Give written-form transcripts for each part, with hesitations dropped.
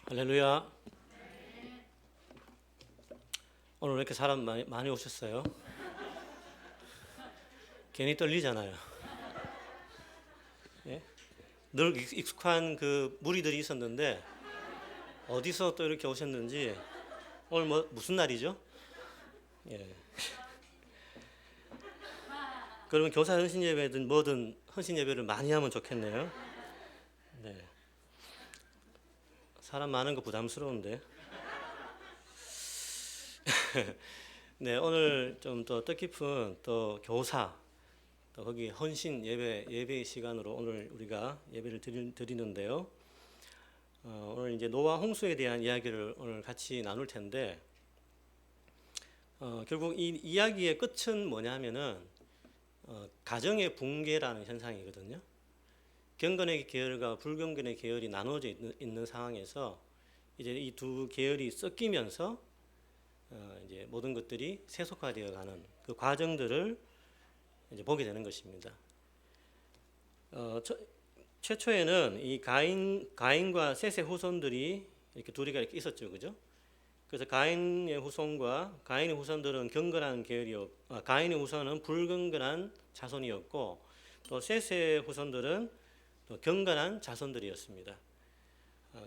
할렐루야. 오늘 왜 이렇게 사람 많이 오셨어요? 괜히 떨리잖아요. 예? 늘 익숙한 그 무리들이 있었는데 어디서 또 이렇게 오셨는지. 오늘 무슨 날이죠? 예. 그러면 교사 헌신 예배든 뭐든 헌신 예배를 많이 하면 좋겠네요. 네. 사람 많은 거 부담스러운데. 네, 오늘 좀 더 뜻깊은 또 교사, 또 거기 헌신 예배의 시간으로 오늘 우리가 예배를 드리는데요. 오늘 이제 노아 홍수에 대한 이야기를 오늘 같이 나눌 텐데, 결국 이 이야기의 끝은 뭐냐면은 가정의 붕괴라는 현상이거든요. 경건의 계열과 불경건의 계열이 나눠져 있는 상황에서 이제 이 두 계열이 섞이면서 이제 모든 것들이 세속화되어가는 그 과정들을 이제 보게 되는 것입니다. 최초에는 이 가인과 셋의 후손들이 이렇게 둘이가 이렇게 있었죠, 그죠? 그래서 가인의 후손들은 경건한 계열이었고, 가인의 후손은 불경건한 자손이었고, 또 셋의 후손들은 또 경건한 자손들이었습니다.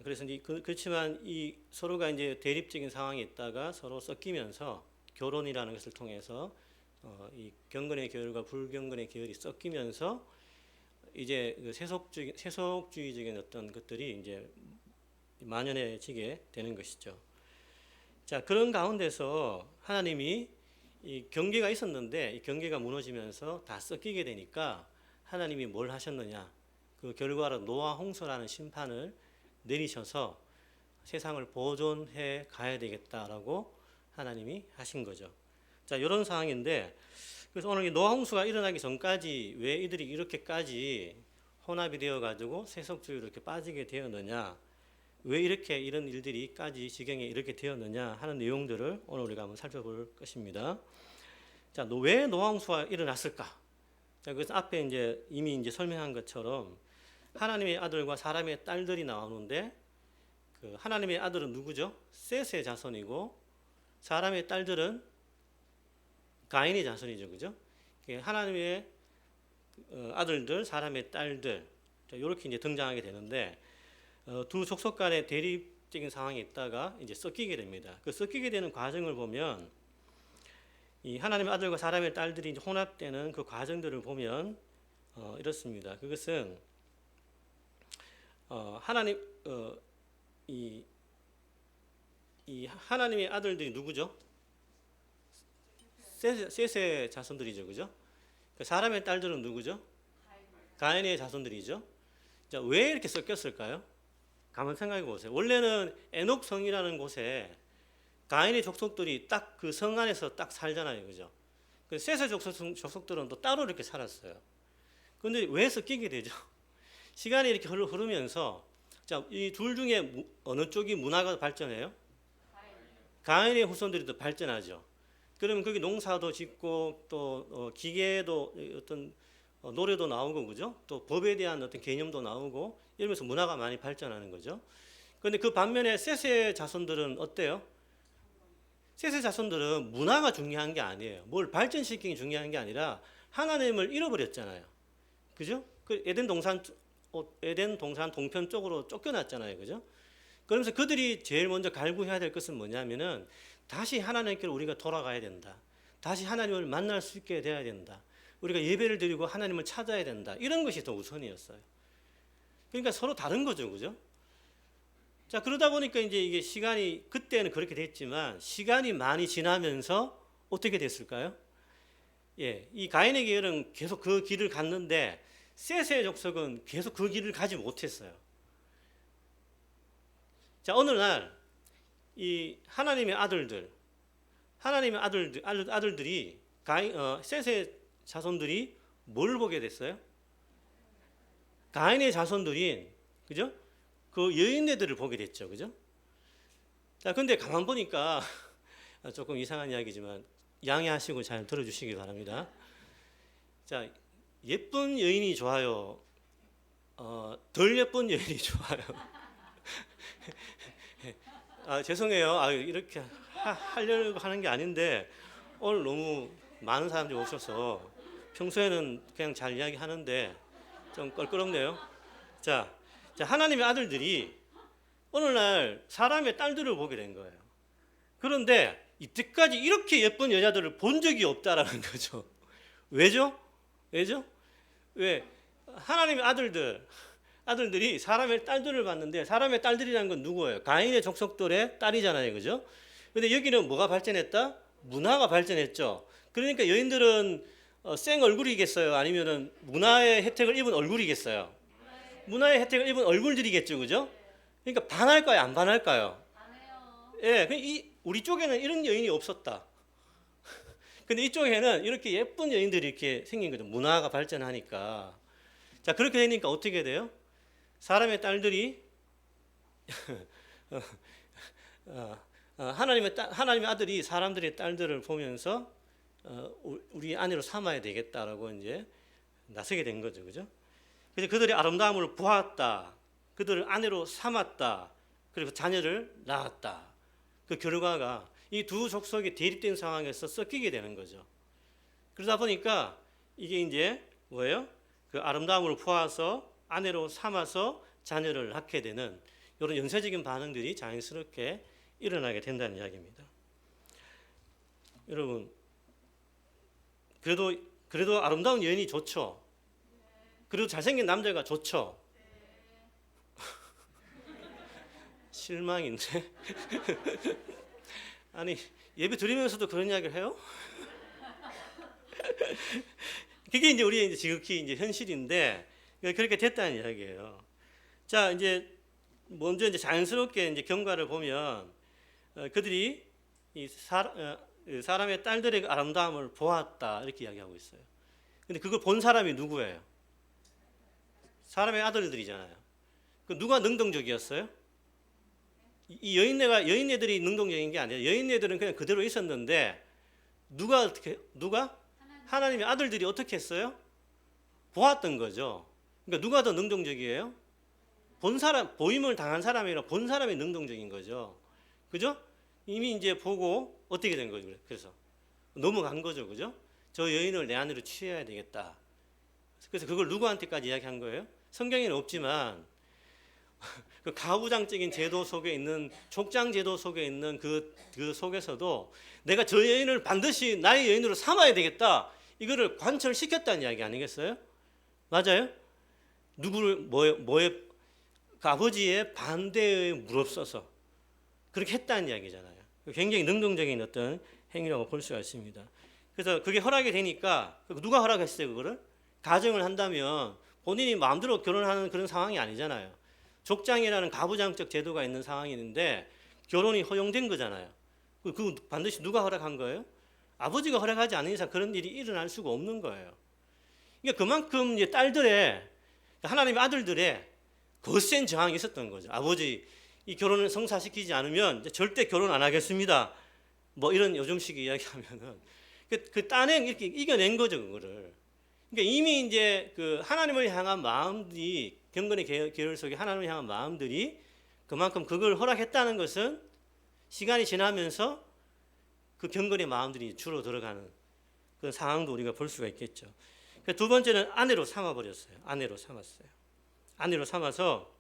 그래서 그렇지만 이 서로가 이제 대립적인 상황에 있다가 서로 섞이면서 결혼이라는 것을 통해서 이 경건의 계열과 불경건의 계열이 섞이면서 이제 그 세속주의적인 어떤 것들이 이제 만연해지게 되는 것이죠. 자, 그런 가운데서 하나님이 이 경계가 있었는데 이 경계가 무너지면서 다 섞이게 되니까 하나님이 뭘 하셨느냐? 그 결과로 노아 홍수라는 심판을 내리셔서 세상을 보존해 가야 되겠다라고 하나님이 하신 거죠. 자, 이런 상황인데, 그래서 오늘 이 노아 홍수가 일어나기 전까지 왜 이들이 이렇게까지 혼합이 되어 가지고 세속주의로 이렇게 빠지게 되었느냐, 왜 이렇게 이런 일들이까지 지경에 이렇게 되었느냐 하는 내용들을 오늘 우리가 한번 살펴볼 것입니다. 자, 왜 노아 홍수가 일어났을까? 자, 그래서 앞에 이미 설명한 것처럼 하나님의 아들과 사람의 딸들이 나오는데, 그 하나님의 아들은 누구죠? 셋의 자손이고 사람의 딸들은 가인의 자손이죠, 그죠? 하나님의 아들들, 사람의 딸들, 이렇게 이제 등장하게 되는데, 두 족속 간의 대립적인 상황이 있다가 이제 섞이게 됩니다. 그 섞이게 되는 과정을 보면 이 하나님의 아들과 사람의 딸들이 이제 혼합되는 그 과정들을 보면 이렇습니다. 그것은 이 하나님의 아들들이 누구죠? 셋의 자손들이죠, 그죠? 사람의 딸들은 누구죠? 가인의 자손들이죠. 자, 왜 이렇게 섞였을까요? 가만 생각해 보세요. 원래는 에녹 성이라는 곳에 가인의 족속들이 딱 그 성 안에서 딱 살잖아요, 그죠? 셋의 족속들은 또 따로 이렇게 살았어요. 그런데 왜 섞이게 되죠? 시간이 이렇게 흐르면서, 자, 이 둘 중에 어느 쪽이 문화가 발전해요? 가인의 후손들이 더 발전하죠. 그러면 거기 농사도 짓고 또 기계도 어떤 노래도 나오고, 그죠? 또 법에 대한 어떤 개념도 나오고 이러면서 문화가 많이 발전하는 거죠. 그런데 그 반면에 셋의 자손들은 어때요? 셋의 자손들은 문화가 중요한 게 아니에요. 뭘 발전시키는 게 중요한 게 아니라 하나님을 잃어버렸잖아요. 그죠? 그 에덴 동산 동편 쪽으로 쫓겨났잖아요. 그죠? 그러면서 그들이 제일 먼저 갈구해야 될 것은 뭐냐면은 다시 하나님께로 우리가 돌아가야 된다. 다시 하나님을 만날 수 있게 돼야 된다. 우리가 예배를 드리고 하나님을 찾아야 된다. 이런 것이 더 우선이었어요. 그러니까 서로 다른 거죠. 그죠? 자, 그러다 보니까 이제 이게 시간이, 그때는 그렇게 됐지만 시간이 많이 지나면서 어떻게 됐을까요? 예, 이 가인의 계열은 계속 그 길을 갔는데 셋의 족속은 계속 그 길을 가지 못했어요. 자, 어느 날 이 하나님의 아들들이 셋의 자손들이 뭘 보게 됐어요? 가인의 자손들인, 그죠? 그 여인네들을 보게 됐죠, 그죠? 자, 근데 가만 보니까 조금 이상한 이야기지만 양해하시고 잘 들어주시기 바랍니다. 자, 예쁜 여인이 좋아요? 덜 예쁜 여인이 좋아요? 죄송해요. 이렇게 하려고 하는 게 아닌데 오늘 너무 많은 사람들이 오셔서 평소에는 그냥 잘 이야기하는데 좀 껄끄럽네요. 자, 하나님의 아들들이 어느 날 사람의 딸들을 보게 된 거예요. 그런데 이때까지 이렇게 예쁜 여자들을 본 적이 없다라는 거죠. 왜죠? 왜죠? 왜? 하나님의 아들들이 사람의 딸들을 봤는데 사람의 딸들이라는 건 누구예요? 가인의 족속들의 딸이잖아요. 그죠? 근데 여기는 뭐가 발전했다? 문화가 발전했죠. 그러니까 여인들은 생 얼굴이겠어요? 아니면은 문화의 혜택을 입은 얼굴이겠어요? 문화의 혜택을 입은 얼굴들이겠죠. 그죠? 그러니까 반할까요? 안 반할까요? 예, 우리 쪽에는 이런 여인이 없었다. 근데 이쪽에는 이렇게 예쁜 여인들이 이렇게 생긴 거죠. 문화가 발전하니까. 자, 그렇게 되니까 어떻게 돼요? 사람의 딸들이 하나님의 아들이 사람들의 딸들을 보면서 우리 아내로 삼아야 되겠다라고 이제 나서게 된 거죠, 그죠? 그래서 그들의 아름다움을 보았다, 그들을 아내로 삼았다, 그리고 자녀를 낳았다. 그 결과가 이 두 족속이 대립된 상황에서 섞이게 되는 거죠. 그러다 보니까 이게 이제 뭐예요? 그 아름다움을 보아서 아내로 삼아서 자녀를 낳게 되는 이런 연쇄적인 반응들이 자연스럽게 일어나게 된다는 이야기입니다. 여러분, 그래도 아름다운 여인이 좋죠. 그리고 잘생긴 남자가 좋죠. 실망인데. 아니, 예배 드리면서도 그런 이야기를 해요? 그게 이제 우리의 이제 지극히 이제 현실인데 그렇게 됐다는 이야기예요. 자, 이제 먼저 이제 자연스럽게 이제 경과를 보면 그들이 이 사람의 딸들의 아름다움을 보았다 이렇게 이야기하고 있어요. 근데 그걸 본 사람이 누구예요? 사람의 아들들이잖아요. 그 누가 능동적이었어요? 이 여인네들이 능동적인 게 아니라 여인네들은 그냥 그대로 있었는데 누가 하나님의 아들들이 어떻게 했어요? 보았던 거죠. 그러니까 누가 더 능동적이에요? 본 사람, 보임을 당한 사람이라 본 사람이 능동적인 거죠. 그죠? 이미 이제 보고 어떻게 된 거죠? 그래서 넘어간 거죠. 그죠? 저 여인을 내 아내로 취해야 되겠다. 그래서 그걸 누구한테까지 이야기한 거예요? 성경에는 없지만 그 가부장적인 제도 속에 있는 족장 제도 속에 있는 그 속에서도 내가 저 여인을 반드시 나의 여인으로 삼아야 되겠다. 이거를 관철시켰다는 이야기 아니겠어요? 맞아요? 뭐에 그 아버지의 반대에 무릅써서 그렇게 했다는 이야기잖아요. 굉장히 능동적인 어떤 행위라고 볼 수가 있습니다. 그래서 그게 허락이 되니까 누가 허락했어요? 그거를 가정을 한다면 본인이 마음대로 결혼하는 그런 상황이 아니잖아요. 족장이라는 가부장적 제도가 있는 상황인데 결혼이 허용된 거잖아요. 그 반드시 누가 허락한 거예요? 아버지가 허락하지 않는 이상 그런 일이 일어날 수가 없는 거예요. 그러니까 그만큼 이제 딸들의 하나님의 아들들의 거센 저항이 있었던 거죠. 아버지 이 결혼을 성사시키지 않으면 절대 결혼 안 하겠습니다. 뭐 이런 요즘식 이야기하면은 그 딴에 이렇게 이겨낸 거죠 그거를. 그러니까 이미 이제 그 하나님을 향한 마음들이 경건의 계열 속에 하나님을 향한 마음들이 그만큼 그걸 허락했다는 것은 시간이 지나면서 그 경건의 마음들이 줄어들어가는 그런 상황도 우리가 볼 수가 있겠죠. 두 번째는 아내로 삼아버렸어요. 아내로 삼았어요. 아내로 삼아서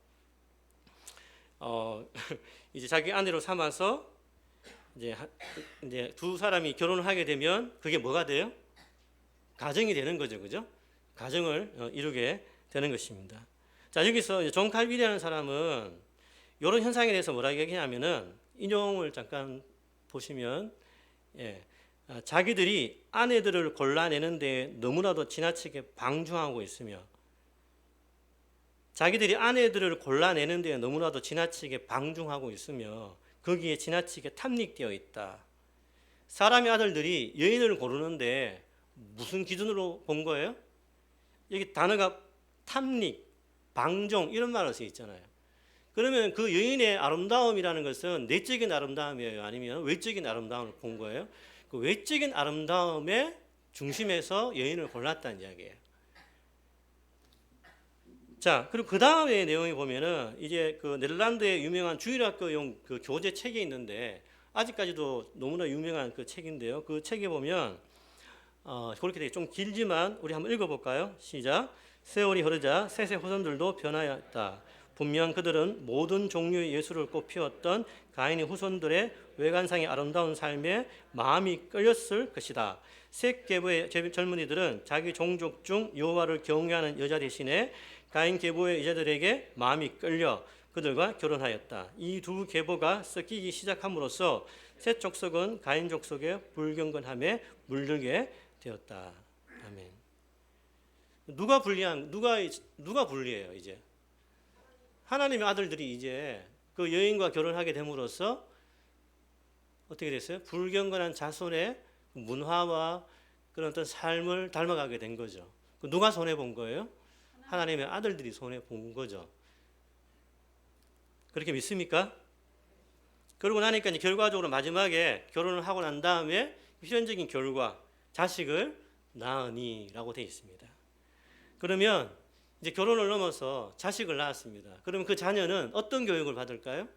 이제 자기 아내로 삼아서 이제 두 사람이 결혼을 하게 되면 그게 뭐가 돼요? 가정이 되는 거죠, 그죠? 가정을 이루게 되는 것입니다. 자, 여기서 존 칼빈이라는 사람은 이런 현상에 대해서 뭐라고 얘기하냐면은 인용을 잠깐 보시면 자기들이 아내들을 골라내는 데 너무나도 지나치게 방중하고 있으며 자기들이 아내들을 골라내는 데 너무나도 지나치게 방중하고 있으며 거기에 지나치게 탐닉되어 있다. 사람의 아들들이 여인을 고르는데 무슨 기준으로 본 거예요? 여기 단어가 탐닉, 방종 이런 말을 써 있잖아요. 그러면 그 여인의 아름다움이라는 것은 내적인 아름다움이에요? 아니면 외적인 아름다움을 본 거예요? 그 외적인 아름다움의 중심에서 여인을 골랐다는 이야기예요. 자, 그리고 그 다음에 내용이 보면은 이제 그 네덜란드의 유명한 주일학교용 그 교재 책이 있는데 아직까지도 너무나 유명한 그 책인데요. 그 책에 보면 그렇게 되게 좀 길지만 우리 한번 읽어볼까요? 시작. 세월이 흐르자 셋의 후손들도 변하였다. 분명 그들은 모든 종류의 예술을 꽃피웠던 가인의 후손들의 외관상의 아름다운 삶에 마음이 끌렸을 것이다. 셋 계보의 젊은이들은 자기 종족 중 여호와를 경외하는 여자 대신에 가인 계보의 여자들에게 마음이 끌려 그들과 결혼하였다. 이 두 계보가 섞이기 시작함으로써 셋 족속은 가인 족속의 불경건함에 물들게 되었다. 아멘. 누가 불리해요 이제? 하나님의 아들들이 이제 그 여인과 결혼하게 됨으로써 어떻게 됐어요? 불경건한 자손의 문화와 그런 어떤 삶을 닮아가게 된 거죠. 누가 손해 본 거예요? 하나님의 아들들이 손해 본 거죠. 그렇게 믿습니까? 그러고 나니까 이제 결과적으로 마지막에 결혼을 하고 난 다음에 필연적인 결과 자식을 낳으니라고 되어 있습니다. 그러면 이제 결혼을 넘어서 자식을 낳았습니다. 그러면 그 자녀는 어떤 교육을 받을까요?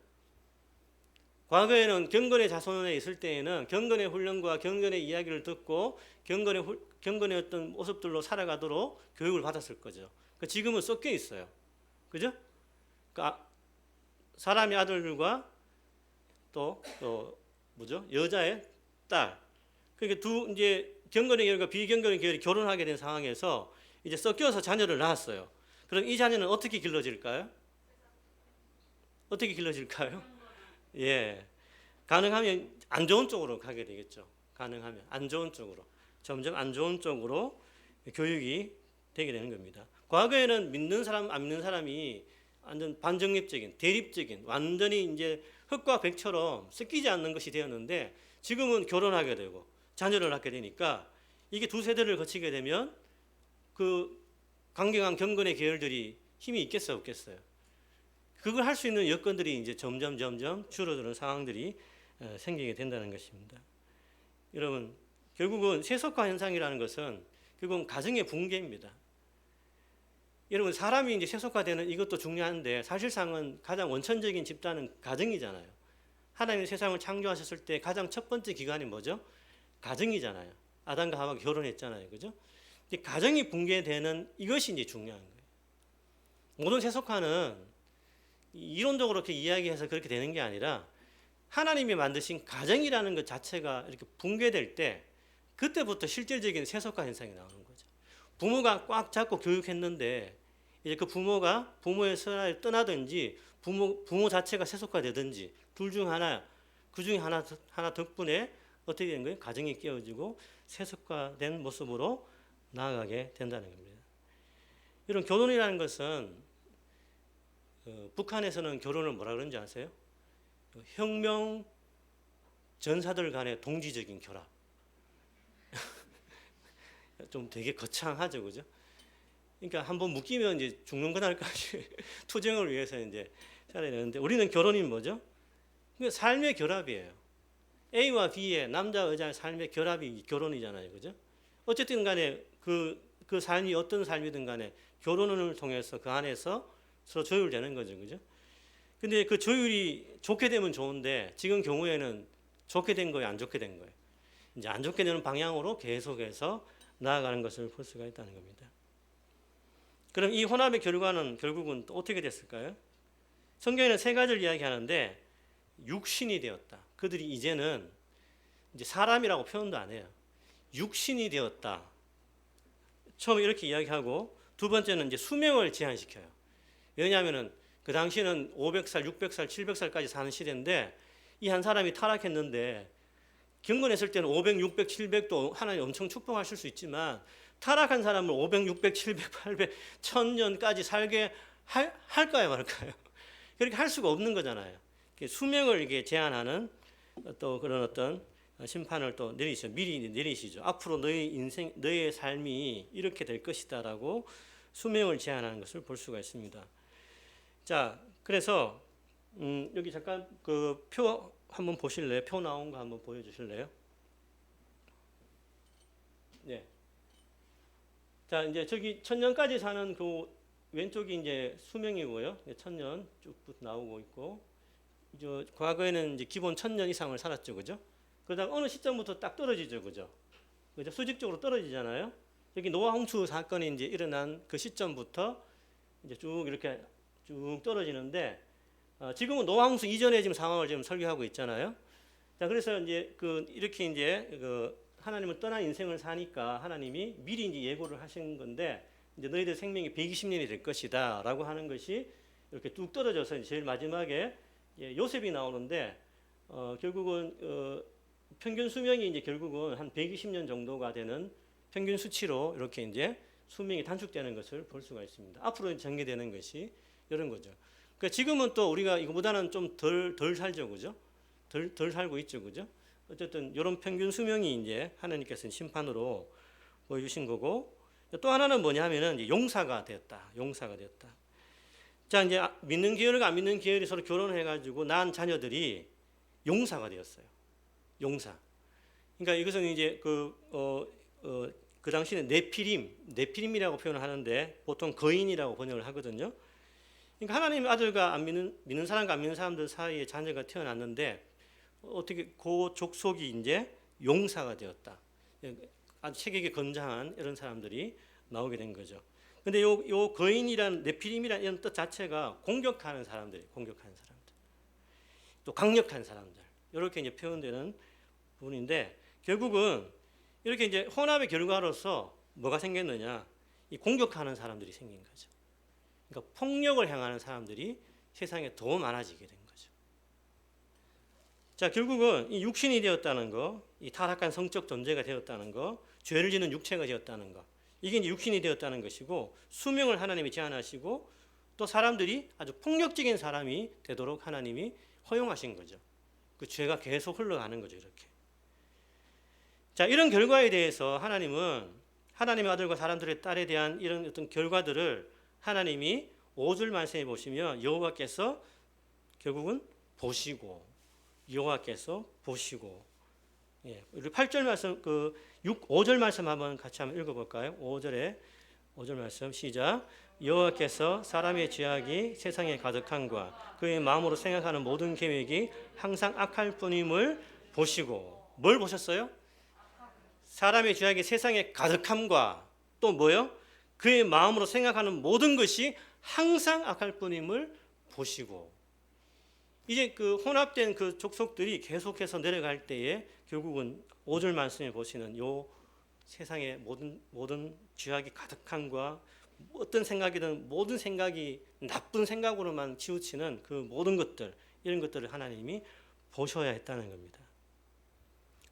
과거에는 경건의 자손에 있을 때에는 경건의 훈련과 경건의 이야기를 듣고 경건의 어떤 모습들로 살아가도록 교육을 받았을 거죠. 지금은 섞여 있어요. 그죠? 사람의 아들과 또 뭐죠? 여자의 딸. 그러니까 이제 경건의 계열과 비경건의 계열이 결혼하게 된 상황에서 이제 섞여서 자녀를 낳았어요. 그럼 이 자녀는 어떻게 길러질까요? 어떻게 길러질까요? 예. 가능하면 안 좋은 쪽으로 가게 되겠죠. 가능하면 안 좋은 쪽으로. 점점 안 좋은 쪽으로 교육이 되게 되는 겁니다. 과거에는 믿는 사람, 안 믿는 사람이 완전 반정립적인, 대립적인, 완전히 이제 흙과 백처럼 섞이지 않는 것이 되었는데 지금은 결혼하게 되고 자녀를 낳게 되니까 이게 두 세대를 거치게 되면 그 강경한 경건의 계열들이 힘이 있겠어요, 없겠어요? 그걸 할 수 있는 여건들이 이제 점점 줄어드는 상황들이 생기게 된다는 것입니다. 여러분, 결국은 세속화 현상이라는 것은 결국은 가정의 붕괴입니다. 여러분, 사람이 이제 세속화되는 이것도 중요한데 사실상은 가장 원천적인 집단은 가정이잖아요. 하나님이 세상을 창조하셨을 때 가장 첫 번째 기관이 뭐죠? 가정이잖아요. 아담과 하와가 결혼했잖아요, 그죠? 가정이 붕괴되는 이것이 이제 중요한 거예요. 모든 세속화는 이론적으로 이렇게 이야기해서 그렇게 되는 게 아니라 하나님이 만드신 가정이라는 것 자체가 이렇게 붕괴될 때 그때부터 실질적인 세속화 현상이 나오는 거죠. 부모가 꽉 잡고 교육했는데 이제 그 부모가 부모의 선을 떠나든지 부모 자체가 세속화되든지 둘 중 하나, 그 중에 하나 덕분에 어떻게 된 거예요? 가정이 깨어지고 세속화된 모습으로 나아가게 된다는 겁니다. 이런 결혼이라는 것은 북한에서는 결혼을 뭐라 그러는지 아세요? 혁명 전사들 간의 동지적인 결합. 좀 되게 거창하죠, 그죠? 그러니까 한번 묶이면 이제 죽는 그날까지 투쟁을 위해서 이제 살아야 되는데 우리는 결혼이 뭐죠? 그러니까 삶의 결합이에요. A와 B의 남자 여자의 삶의 결합이 결혼이잖아요, 그죠? 어쨌든 간에 그 삶이 어떤 삶이든 간에 결혼을 통해서 그 안에서 서로 조율되는 거죠, 그죠? 근데 그 조율이 좋게 되면 좋은데 지금 경우에는 좋게 된 거예요, 안 좋게 된 거예요? 이제 안 좋게 되는 방향으로 계속해서 나아가는 것을 볼 수가 있다는 겁니다. 그럼 이 혼합의 결과는 결국은 또 어떻게 됐을까요? 성경에는 세 가지를 이야기하는데 육신이 되었다. 그들이 이제는 이제 사람이라고 표현도 안 해요. 육신이 되었다. 처음에 이렇게 이야기하고 두 번째는 이제 수명을 제한시켜요. 왜냐하면은 그 당시에는 500살, 600살, 700살까지 사는 시대인데 이 한 사람이 타락했는데 경건했을 때는 500, 600, 700도 하나님 엄청 축복하실 수 있지만 타락한 사람을 500, 600, 700, 800, 1000년까지 살게 할까요 말까요? 그렇게 할 수가 없는 거잖아요. 수명을 이게 제한하는 또 그런 어떤 심판을 또 미리 내리시죠. 앞으로 너의 삶이 이렇게 될 것이다라고 수명을 제한하는 것을 볼 수가 있습니다. 자, 그래서 여기 잠깐 그 표 한번 보실래요? 표 나온 거 한번 보여주실래요? 네. 자, 이제 저기 1000년까지 사는 그 왼쪽이 이제 수명이고요. 천년 쭉 나오고 있고, 이제 과거에는 이제 기본 1000년 이상을 살았죠, 그죠? 그러다가 어느 시점부터 딱 떨어지죠, 그죠? 그죠? 수직적으로 떨어지잖아요. 여기 노아 홍수 사건이 이제 일어난 그 시점부터 이제 쭉 이렇게 쭉 떨어지는데, 지금은 노아 홍수 이전에 지금 상황을 지금 설계하고 있잖아요. 자, 그래서 이제 이렇게 이제 하나님은 떠난 인생을 사니까 하나님이 미리 이제 예고를 하신 건데, 이제 너희들 생명이 120년이 될 것이다라고 하는 것이 이렇게 뚝 떨어져서 제일 마지막에 요셉이 나오는데, 결국은 평균 수명이 이제 결국은 한 120년 정도가 되는 평균 수치로 이렇게 이제 수명이 단축되는 것을 볼 수가 있습니다. 앞으로 전개되는 것이 이런 거죠. 그러니까 지금은 또 우리가 이거보다는 좀 덜 살죠, 그죠? 덜 살고 있죠, 그죠? 어쨌든 이런 평균 수명이 이제 하나님께서는 심판으로 보여주신 거고, 또 하나는 뭐냐면은 이제 용사가 되었다. 용사가 되었다. 자, 이제 믿는 계열과 안 믿는 계열이 서로 결혼해가지고 낳은 자녀들이 용사가 되었어요. 용사. 그러니까 이것은 이제 그 당시에는 네피림이라고 표현을 하는데 보통 거인이라고 번역을 하거든요. 그러니까 하나님의 아들과 안 믿는 사람과 안 믿는 사람들 사이에 자녀가 태어났는데 어떻게 그 족속이 이제 용사가 되었다. 아주 체격이 건장한 이런 사람들이 나오게 된 거죠. 근데 요 거인이란 네피림이란 이런 뜻 자체가 공격하는 사람들, 또 강력한 사람들 이렇게 이제 표현되는 부분인데, 결국은 이렇게 이제 혼합의 결과로서 뭐가 생겼느냐? 이 공격하는 사람들이 생긴 거죠. 그러니까 폭력을 행하는 사람들이 세상에 더 많아지게 된 거죠. 자, 결국은 이 육신이 되었다는 거, 이 타락한 성적 존재가 되었다는 거, 죄를 지는 육체가 되었다는 거, 이게 이제 육신이 되었다는 것이고, 수명을 하나님이 제한하시고 또 사람들이 아주 폭력적인 사람이 되도록 하나님이 허용하신 거죠. 그 죄가 계속 흘러가는 거죠, 이렇게. 자, 이런 결과에 대해서 하나님은 하나님의 아들과 사람들의 딸에 대한 이런 어떤 결과들을 하나님이 5절 말씀해 보시면 여호와께서 결국은 보시고, 여호와께서 보시고, 우리 8절 말씀 5절 말씀 한번 같이 한번 읽어볼까요? 5절 말씀 시작. 여호와께서 사람의 죄악이 세상에 가득함과 그의 마음으로 생각하는 모든 계획이 항상 악할 뿐임을 보시고. 뭘 보셨어요? 사람의 죄악이 세상에 가득함과 또 뭐요? 그의 마음으로 생각하는 모든 것이 항상 악할 뿐임을 보시고. 이제 그 혼합된 그 족속들이 계속해서 내려갈 때에 결국은 5절 말씀에 보시는 요 세상의 모든 죄악이 가득함과 어떤 생각이든 모든 생각이 나쁜 생각으로만 치우치는 그 모든 것들, 이런 것들을 하나님이 보셔야 했다는 겁니다.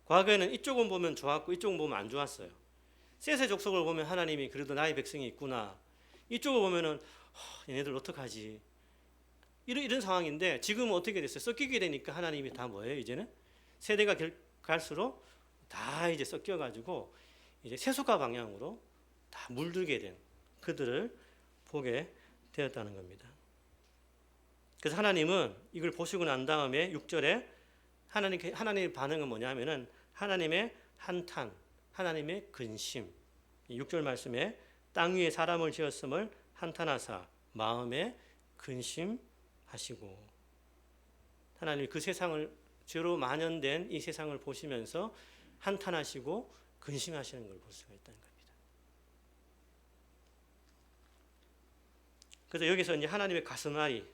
과거에는 이쪽은 보면 좋았고 이쪽은 보면 안 좋았어요. 셋의 족속을 보면 하나님이 그래도 나의 백성이 있구나. 이쪽을 보면은 얘네들 어떡하지? 이런 상황인데 지금은 어떻게 됐어요? 섞이게 되니까 하나님이 다 뭐예요? 이제는 세대가 갈수록 다 이제 섞여가지고 이제 세속화 방향으로 다 물들게 된 그들을 보게 되었다는 겁니다. 그래서 하나님은 이걸 보시고 난 다음에 6절에 하나님의 반응은 뭐냐면은 하나님의 한탄, 하나님의 근심. 6절 말씀에 땅 위에 사람을 지었음을 한탄하사 마음에 근심하시고, 하나님이 그 세상을 죄로 만연된 이 세상을 보시면서 한탄하시고 근심하시는 걸 볼 수가 있다는 겁니다. 그래서 여기서 이제 하나님의 가슴앓이,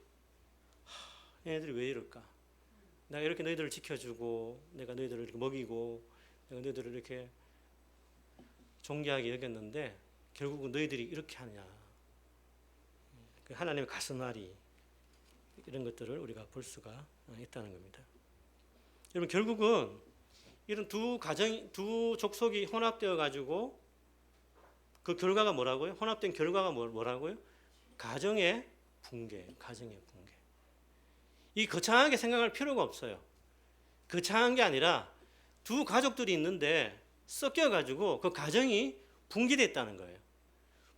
얘네들이 왜 이럴까? 내가 이렇게 너희들을 지켜주고, 내가 너희들을 이렇게 먹이고, 내가 너희들을 이렇게 존귀하게 여겼는데 결국은 너희들이 이렇게 하냐? 하나님의 가슴앓이, 이런 것들을 우리가 볼 수가 있다는 겁니다. 여러분, 결국은 이런 두 족속이 혼합되어 가지고 그 결과가 뭐라고요? 혼합된 결과가 뭐라고요? 가정의 붕괴. 이 거창하게 생각할 필요가 없어요. 거창한 게 아니라 두 가족들이 있는데 섞여 가지고 그 가정이 붕괴됐다는 거예요.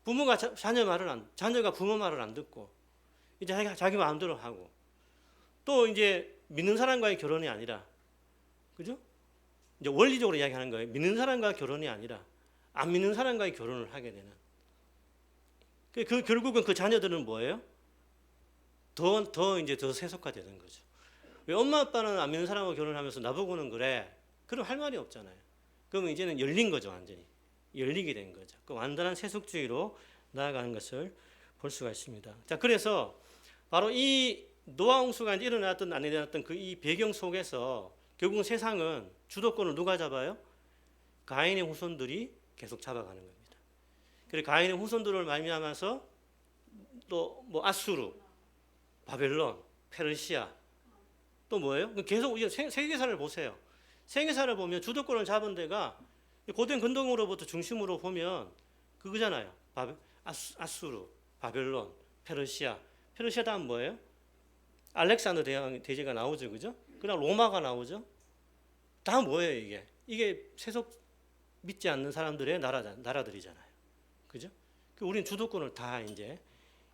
부모가 자녀가 부모 말을 안 듣고 이제 자기 마음대로 하고, 또 이제 믿는 사람과의 결혼이 아니라, 그죠? 이제 원리적으로 이야기하는 거예요. 믿는 사람과 결혼이 아니라 안 믿는 사람과의 결혼을 하게 되는 결국은 그 자녀들은 뭐예요? 더 세속화되는 거죠. 왜 엄마 아빠는 안 믿는 사람하고 결혼하면서 나보고는 그래? 그럼 할 말이 없잖아요. 그러면 이제는 열린 거죠, 완전히. 열리게 된 거죠. 그 완전한 세속주의로 나아가는 것을 볼 수가 있습니다. 자, 그래서 바로 이 노아 홍수가 이제 일어났던 안 일어났던 그 이 배경 속에서 결국은 세상은 주도권을 누가 잡아요? 가인의 후손들이 계속 잡아가는 겁니다. 그리고 가인의 후손들을 말미암아서 또 뭐 아수르, 바벨론, 페르시아 또 뭐예요? 계속 세계사를 보세요. 세계사를 보면 주도권을 잡은 데가 고된 근동으로부터 중심으로 보면 그거잖아요. 아수르, 바벨론, 페르시아. 페르시아 다음 뭐예요? 알렉산더 대제가 나오죠, 그죠? 그다음 로마가 나오죠. 다 뭐예요 이게? 이게 세속 믿지 않는 사람들의 나라들이잖아요, 그죠? 우리는 주도권을 다 이제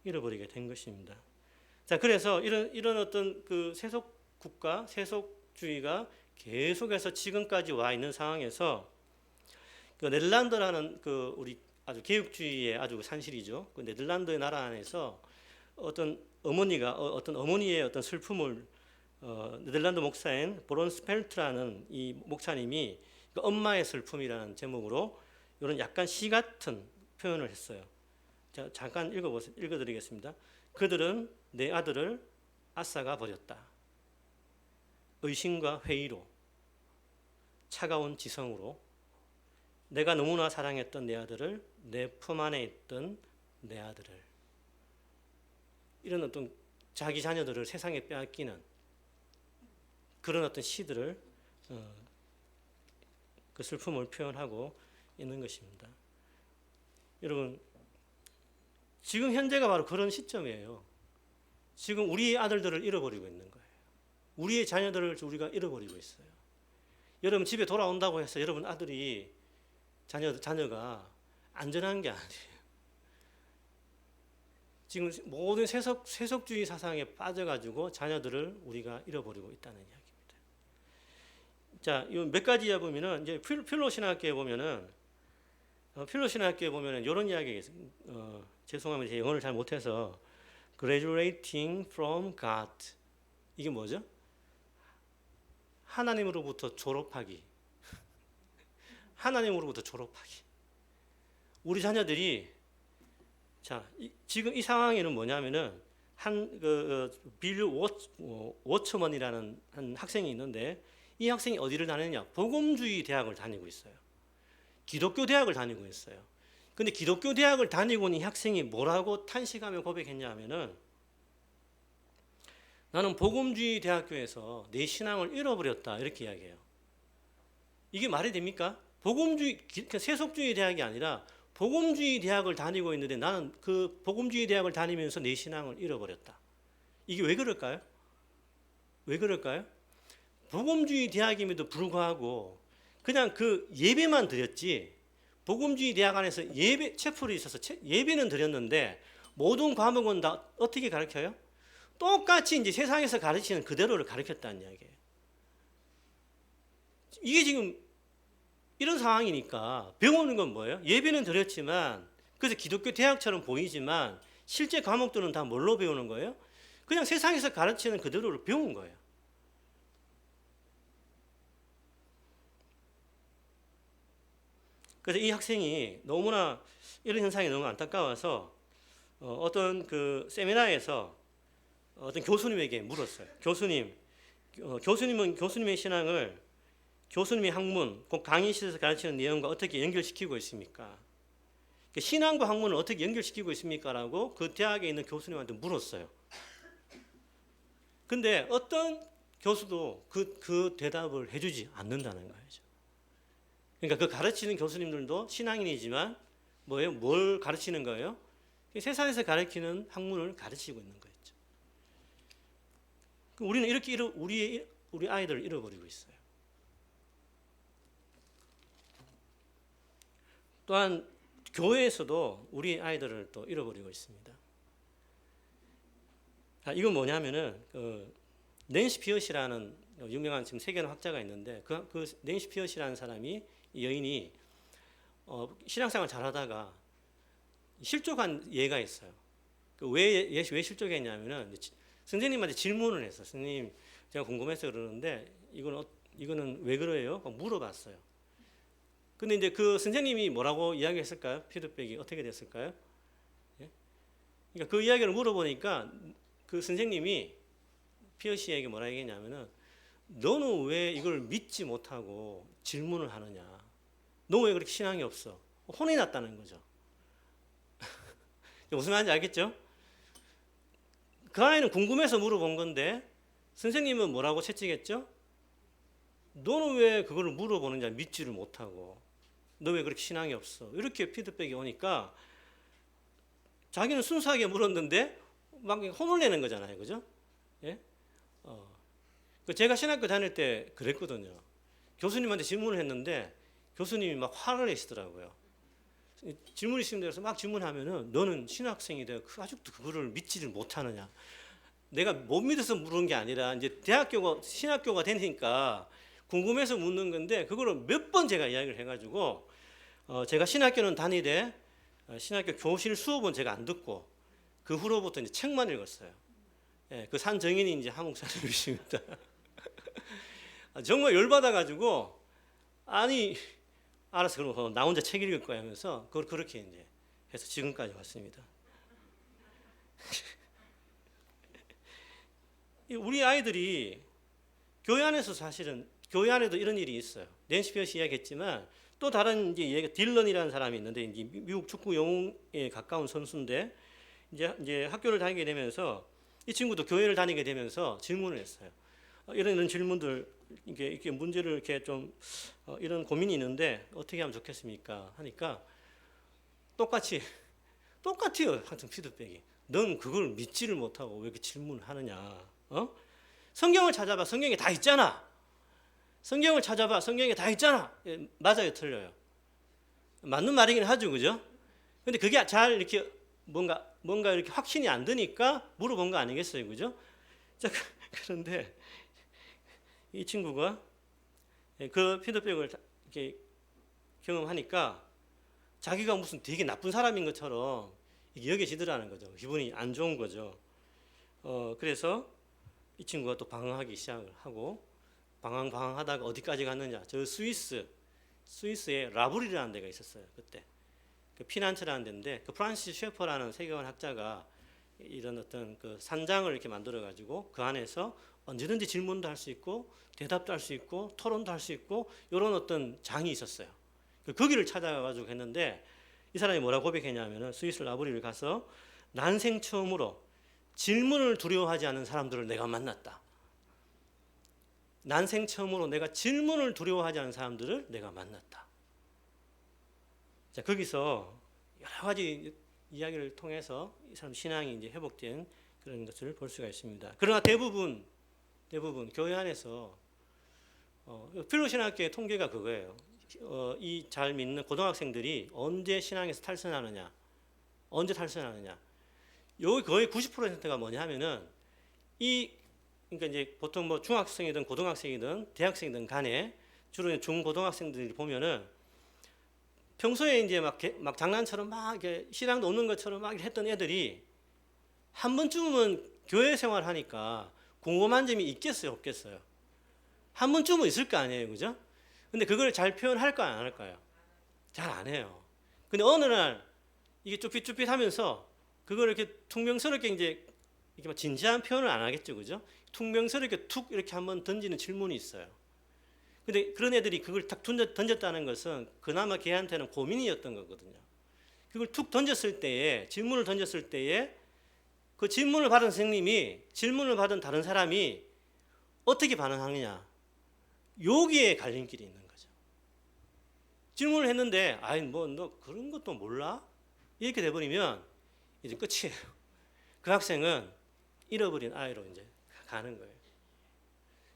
잃어버리게 된 것입니다. 자, 그래서 이런 어떤 그 세속 국가, 세속주의가 계속해서 지금까지 와 있는 상황에서 그 네덜란드라는 그 우리 아주 개혁주의의 아주 산실이죠. 그 네덜란드의 나라 안에서 어떤 어머니의 어떤 슬픔을 네덜란드 목사인 브론스펠트라는 이 목사님이 그 엄마의 슬픔이라는 제목으로 이런 약간 시 같은 표현을 했어요. 자, 잠깐 읽어드리겠습니다. 그들은 내 아들을 앗아가 버렸다. 의심과 회의로, 차가운 지성으로 내가 너무나 사랑했던 내 아들을, 내 품 안에 있던 내 아들을, 이런 어떤 자기 자녀들을 세상에 빼앗기는 그런 어떤 시들을 그 슬픔을 표현하고 있는 것입니다. 여러분, 지금 현재가 바로 그런 시점이에요. 지금 우리의 아들들을 잃어버리고 있는 거예요. 우리의 자녀들을 우리가 잃어버리고 있어요. 여러분 집에 돌아온다고 해서 여러분 아들이 자녀가 안전한 게 아니에요. 지금 모든 세속주의 사상에 빠져가지고 자녀들을 우리가 잃어버리고 있다는 이야기입니다. 자, 이 몇 가지 보면은 이제 필로 신학교에 보면은 이런 이야기가 있어요. 죄송합니다. 제 영어를 잘 못해서 graduating from God, 이게 뭐죠? 하나님으로부터 졸업하기. 하나님으로부터 졸업하기. 우리 자녀들이 지금 이 상황에는 뭐냐면은 빌 워처먼이라는 한 학생이 있는데 이 학생이 어디를 다니느냐? 복음주의 대학을 다니고 있어요. 기독교 대학을 다니고 있어요. 근데 기독교 대학을 다니고 있는 이 학생이 뭐라고 탄식하며 고백했냐 하면은 나는 복음주의 대학교에서 내 신앙을 잃어버렸다, 이렇게 이야기해요. 이게 말이 됩니까? 세속주의 대학이 아니라 복음주의 대학을 다니고 있는데 나는 그 복음주의 대학을 다니면서 내 신앙을 잃어버렸다. 이게 왜 그럴까요? 왜 그럴까요? 복음주의 대학임에도 불구하고 그냥 그 예배만 드렸지, 복음주의 대학 안에서 체플이 있어서 예배는 드렸는데 모든 과목은 다 어떻게 가르쳐요? 똑같이 이제 세상에서 가르치는 그대로를 가르쳤다는 이야기예요. 이게 지금 이런 상황이니까 배우는 건 뭐예요? 예배는 드렸지만, 그래서 기독교 대학처럼 보이지만 실제 과목들은 다 뭘로 배우는 거예요? 그냥 세상에서 가르치는 그대로를 배운 거예요. 그래서 이 학생이 너무나 이런 현상이 너무 안타까워서 어떤 그 세미나에서 어떤 교수님에게 물었어요. 교수님은 교수님의 신앙을 교수님의 학문, 곧 강의실에서 가르치는 내용과 어떻게 연결시키고 있습니까? 신앙과 학문을 어떻게 연결시키고 있습니까? 라고 그 대학에 있는 교수님한테 물었어요. 근데 어떤 교수도 그 대답을 해주지 않는다는 거죠. 그러니까 그 가르치는 교수님들도 신앙인이지만 뭐예요? 뭘 가르치는 거예요? 세상에서 가르치는 학문을 가르치고 있는 거였죠. 우리는 이렇게 우리 아이들을 잃어버리고 있어요. 또한 교회에서도 우리 아이들을 또 잃어버리고 있습니다. 이건 뭐냐면은 낸시 피엇이라는 유명한 지금 세계는 학자가 있는데 그 낸시 피엇이라는 사람이, 이 여인이 신앙생활 잘하다가 실족한 예가 있어요. 왜 실족했냐면은 선생님한테 질문을 했어. 선생님, 제가 궁금해서 그러는데 이거는 왜 그래요? 물어봤어요. 근데 이제 그 선생님이 뭐라고 이야기했을까요? 피드백이 어떻게 됐을까요? 예? 그러니까 그 이야기를 물어보니까 그 선생님이 피어 씨에게 뭐라 얘기했냐면은, 너는 왜 이걸 믿지 못하고 질문을 하느냐? 너 왜 그렇게 신앙이 없어? 혼이 났다는 거죠. 무슨 말인지 알겠죠? 그 아이는 궁금해서 물어본 건데 선생님은 뭐라고 채찍했죠? 너는 왜 그걸 물어보느냐? 믿지를 못하고 너 왜 그렇게 신앙이 없어? 이렇게 피드백이 오니까 자기는 순수하게 물었는데 막 혼을 내는 거잖아요, 그죠? 예? 제가 신학교 다닐 때 그랬거든요. 교수님한테 질문을 했는데 교수님이 막 화를 내시더라고요. 질문이 있으면 돼서 막 질문하면은, 너는 신학생인데 아직도 그거를 믿지를 못하느냐? 내가 못 믿어서 물은 게 아니라 이제 신학교가 되니까 궁금해서 묻는 건데, 그거를 몇 번 제가 이야기를 해가지고 제가 신학교는 다니되 신학교 교실 수업은 제가 안 듣고 그 후로부터 이제 책만 읽었어요. 예, 그 산정인이 이제 한국 사람이십니다. 정말 열받아가지고, 아니 알아서 그럼 나 혼자 책 읽을 거야 하면서 그걸 그렇게 이제 해서 지금까지 왔습니다. 우리 아이들이 교회 안에서 사실은 교회 안에도 이런 일이 있어요. 낸시 피어시 이야기했지만 또 다른 이제 얘기, 딜런이라는 사람이 있는데 이제 미국 축구 영웅에 가까운 선수인데 이제 학교를 다니게 되면서 이 친구도 교회를 다니게 되면서 질문을 했어요. 이런 질문들 이렇게 문제를 이렇게 좀 이런 고민이 있는데 어떻게 하면 좋겠습니까? 하니까 똑같아요. 하여튼 피드백이. 넌 그걸 믿지를 못하고 왜 이렇게 질문을 하느냐? 성경을 찾아봐. 성경에 다 있잖아. 성경을 찾아봐. 성경에 다 있잖아. 예, 맞아요, 틀려요? 맞는 말이긴 하죠, 그죠? 근데 그게 잘 이렇게 뭔가 이렇게 확신이 안 드니까 물어본 거 아니겠어요, 그죠? 자, 그런데 이 친구가 그 피드백을 이렇게 경험하니까 자기가 무슨 되게 나쁜 사람인 것처럼 여겨지더라는 거죠. 기분이 안 좋은 거죠. 그래서 이 친구가 또 방황하기 시작을 하고 방황하다가 어디까지 갔느냐? 저 스위스에 라브리라는 데가 있었어요. 그때 그 피난처라는 데인데 그 프란시스 셰퍼라는 세계관 학자가 이런 어떤 그 산장을 이렇게 만들어 가지고 그 안에서 언제든지 질문도 할 수 있고 대답도 할 수 있고 토론도 할 수 있고 이런 어떤 장이 있었어요. 거기를 찾아가 가지고 했는데 이 사람이 뭐라고 고백했냐면은 스위스 라브리를 가서 난생 처음으로 질문을 두려워하지 않는 사람들을 내가 만났다. 난생 처음으로 내가 질문을 두려워하지 않는 사람들을 내가 만났다. 자, 거기서 여러 가지 이야기를 통해서 이 사람 신앙이 이제 회복된 그런 것을 볼 수가 있습니다. 그러나 대부분 교회 안에서 필로신학교의 통계가 그거예요. 이 잘 믿는 고등학생들이 언제 신앙에서 탈선하느냐, 언제 탈선하느냐. 여기 거의 90%가 뭐냐 하면은 그러니까 이제 보통 뭐 중학생이든 고등학생이든 대학생이든 간에 주로 중고등학생들이 보면은 평소에 이제 막 장난처럼 막 이렇게 신앙도 없는 것처럼 막 했던 애들이 한 번쯤은 교회 생활하니까 궁금한 점이 있겠어요, 없겠어요? 한 번쯤은 있을 거 아니에요, 그죠? 근데 그걸 잘 표현할까요, 안 할까요? 잘 안 해요. 근데 어느 날 이게 쭈삣쭈삣 하면서 그걸 이렇게 퉁명스럽게 이제 이렇게 막 진지한 표현을 안 하겠죠, 그죠? 퉁명스럽게 툭 이렇게 한번 던지는 질문이 있어요. 근데 그런 애들이 그걸 탁 던졌다는 것은 그나마 걔한테는 고민이었던 거거든요. 그걸 툭 던졌을 때에, 질문을 던졌을 때에 그 질문을 받은 선생님이, 질문을 받은 다른 사람이 어떻게 반응하느냐. 여기에 갈림길이 있는 거죠. 질문을 했는데, 아이, 뭐, 너 그런 것도 몰라? 이렇게 돼버리면 이제 끝이에요. 그 학생은 잃어버린 아이로 이제 가는 거예요.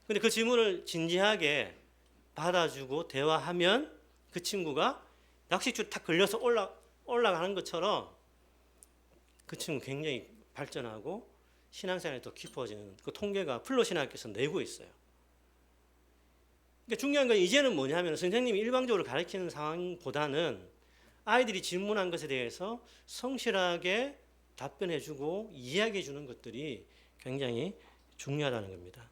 근데 그 질문을 진지하게 받아주고 대화하면 그 친구가 낚싯줄 탁 걸려서 올라가는 것처럼 그 친구 굉장히 발전하고 신앙생활이 더 깊어지는 그 통계가 플로신학교에서 내고 있어요. 그러니까 중요한 건 이제는 뭐냐면 선생님이 일방적으로 가르치는 상황보다는 아이들이 질문한 것에 대해서 성실하게 답변해주고 이야기해주는 것들이 굉장히 중요하다는 겁니다.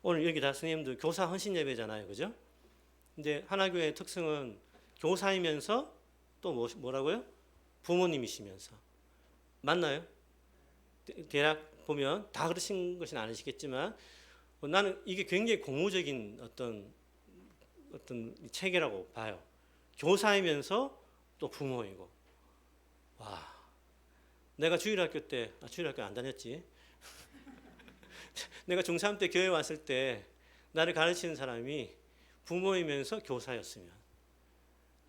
오늘 여기 다 스님들 교사 헌신 예배잖아요, 그죠? 근데 하나교회의 특성은 교사이면서 또 뭐라고요? 부모님이시면서. 맞나요? 대략 보면 다 그러신 것은 아니시겠지만 나는 이게 굉장히 고무적인 어떤 체계라고 봐요. 교사이면서 또 부모이고. 와, 내가 주일학교 때, 주일학교 안 다녔지. 내가 중3 때 교회 왔을 때 나를 가르치는 사람이 부모이면서 교사였으면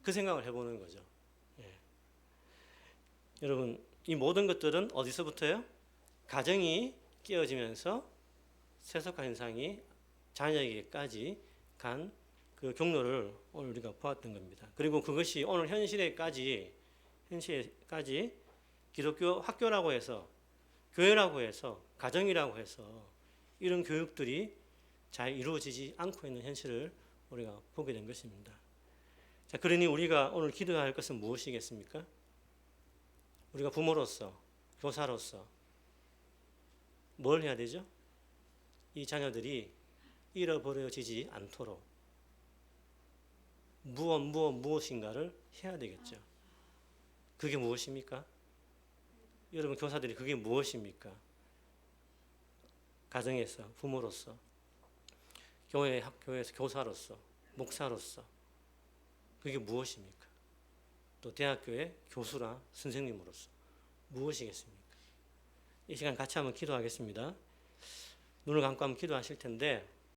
그 생각을 해보는 거죠. 예. 여러분, 이 모든 것들은 어디서부터요? 가정이 깨어지면서 세속화 현상이 자녀에게까지 간 그 경로를 오늘 우리가 보았던 겁니다. 그리고 그것이 오늘 현실에까지 기독교 학교라고 해서 교회라고 해서 가정이라고 해서 이런 교육들이 잘 이루어지지 않고 있는 현실을 우리가 보게 된 것입니다. 자, 그러니 우리가 오늘 기도할 것은 무엇이겠습니까? 우리가 부모로서, 교사로서 뭘 해야 되죠? 이 자녀들이 잃어버려지지 않도록 무엇인가를 해야 되겠죠. 그게 무엇입니까? 여러분 교사들이 그게 무엇입니까? 가정에서 부모로서, 학교에서 교사로서, 목사로서 그게 무엇입니까? 또 대학교의 교수나 선생님으로서 무엇이겠습니까? 이 시간 같이 한번 기도하겠습니다. 눈을 감고 한번 기도하실 텐데